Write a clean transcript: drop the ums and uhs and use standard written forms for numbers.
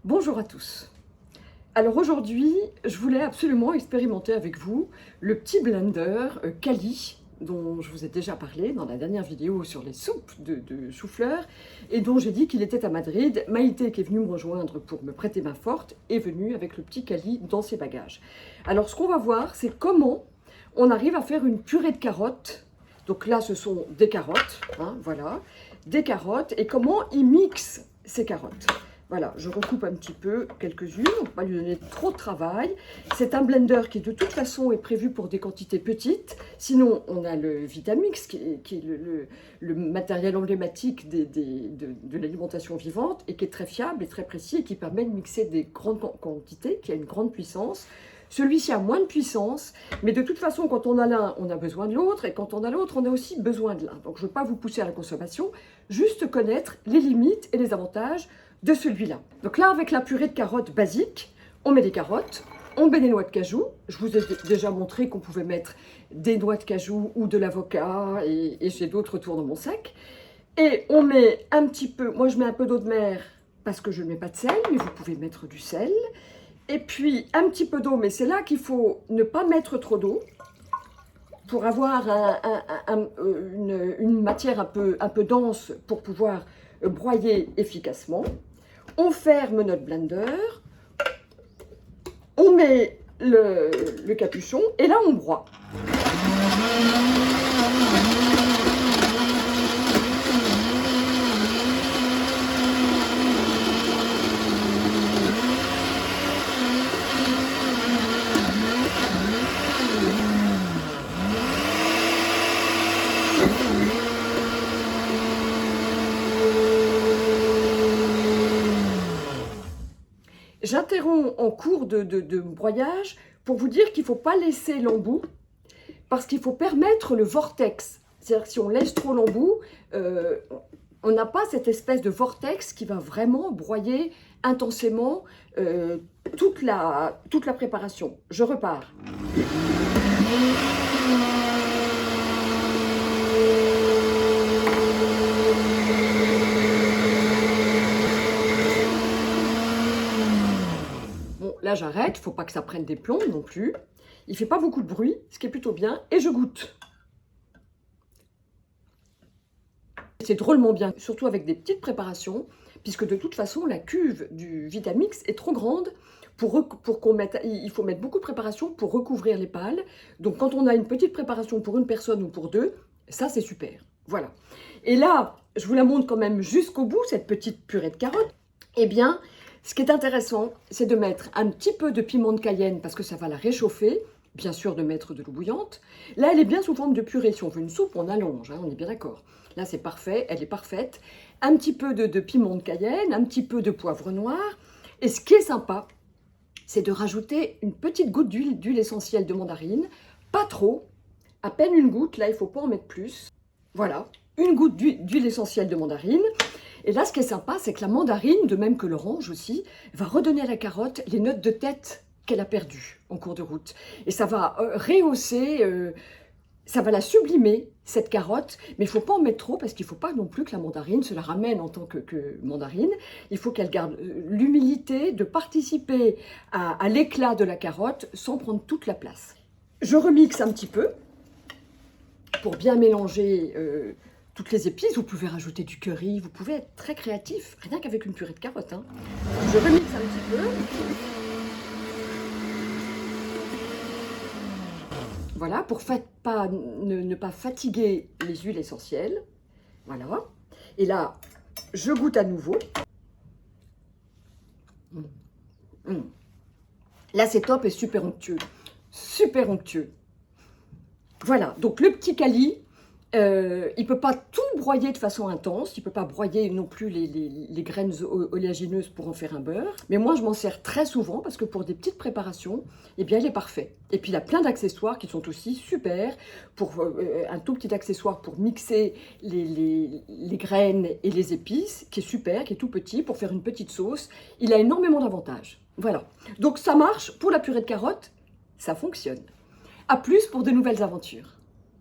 Bonjour à tous. Alors aujourd'hui, je voulais absolument expérimenter avec vous le petit blender Kali dont je vous ai déjà parlé dans la dernière vidéo sur les soupes de chou-fleur et dont j'ai dit qu'il était à Madrid. Maïté, qui est venue me rejoindre pour me prêter main forte, est venue avec le petit Kali dans ses bagages. Alors ce qu'on va voir, c'est comment on arrive à faire une purée de carottes. Donc là, ce sont des carottes, hein, voilà, des carottes, et comment il mixe ces carottes. Voilà, je recoupe un petit peu quelques-unes, on ne peut pas lui donner trop de travail. C'est un blender qui de toute façon est prévu pour des quantités petites. Sinon, on a le Vitamix qui est le matériel emblématique de l'alimentation vivante et qui est très fiable et très précis et qui permet de mixer des grandes quantités, qui a une grande puissance. Celui-ci a moins de puissance, mais de toute façon, quand on a l'un, on a besoin de l'autre, et quand on a l'autre, on a aussi besoin de l'un. Donc je ne veux pas vous pousser à la consommation, juste connaître les limites et les avantages de celui-là. Donc là, avec la purée de carottes basique, on met des carottes, on met des noix de cajou. Je vous ai déjà montré qu'on pouvait mettre des noix de cajou ou de l'avocat, et j'ai d'autres autour dans mon sac. Et on met un petit peu, moi je mets un peu d'eau de mer parce que je ne mets pas de sel, mais vous pouvez mettre du sel. Et puis un petit peu d'eau, mais c'est là qu'il faut ne pas mettre trop d'eau pour avoir une matière un peu dense pour pouvoir broyer efficacement. On ferme notre blender, on met le capuchon et là on broie. J'interromps en cours de broyage pour vous dire qu'il ne faut pas laisser l'embout parce qu'il faut permettre le vortex. C'est-à-dire que si on laisse trop l'embout, on n'a pas cette espèce de vortex qui va vraiment broyer intensément toute la préparation. Je repars. Là, j'arrête, il ne faut pas que ça prenne des plombs non plus. Il ne fait pas beaucoup de bruit, ce qui est plutôt bien. Et je goûte. C'est drôlement bien, surtout avec des petites préparations, puisque de toute façon, la cuve du Vitamix est trop grande pour qu'on mette... Il faut mettre beaucoup de préparation pour recouvrir les pales. Donc, quand on a une petite préparation pour une personne ou pour deux, ça, c'est super. Voilà. Et là, je vous la montre quand même jusqu'au bout, cette petite purée de carottes. Eh bien... ce qui est intéressant, c'est de mettre un petit peu de piment de Cayenne parce que ça va la réchauffer. Bien sûr, de mettre de l'eau bouillante. Là, elle est bien sous forme de purée. Si on veut une soupe, on allonge, hein, on est bien d'accord. Là, c'est parfait, elle est parfaite. Un petit peu de piment de Cayenne, un petit peu de poivre noir. Et ce qui est sympa, c'est de rajouter une petite goutte d'huile essentielle de mandarine. Pas trop, à peine une goutte. Là, il ne faut pas en mettre plus. Voilà, une goutte d'huile essentielle de mandarine. Et là, ce qui est sympa, c'est que la mandarine, de même que l'orange aussi, va redonner à la carotte les notes de tête qu'elle a perdues en cours de route. Et ça va rehausser, ça va la sublimer, cette carotte. Mais il ne faut pas en mettre trop, parce qu'il ne faut pas non plus que la mandarine se la ramène en tant que mandarine. Il faut qu'elle garde l'humilité de participer à l'éclat de la carotte sans prendre toute la place. Je remixe un petit peu pour bien mélanger toutes les épices. Vous pouvez rajouter du curry, vous pouvez être très créatif, rien qu'avec une purée de carottes. Hein. Je remixe un petit peu. Voilà, pour ne pas fatiguer les huiles essentielles. Voilà. Et là, je goûte à nouveau. Là, c'est top et super onctueux. Super onctueux. Voilà, donc le petit Kali, il ne peut pas tout broyer de façon intense, il ne peut pas broyer non plus les graines oléagineuses pour en faire un beurre. Mais moi, je m'en sers très souvent parce que pour des petites préparations, eh bien, il est parfait. Et puis, il a plein d'accessoires qui sont aussi super. Pour un tout petit accessoire pour mixer les graines et les épices, qui est super, qui est tout petit, pour faire une petite sauce. Il a énormément d'avantages. Voilà. Donc, ça marche pour la purée de carottes, ça fonctionne. À plus pour de nouvelles aventures.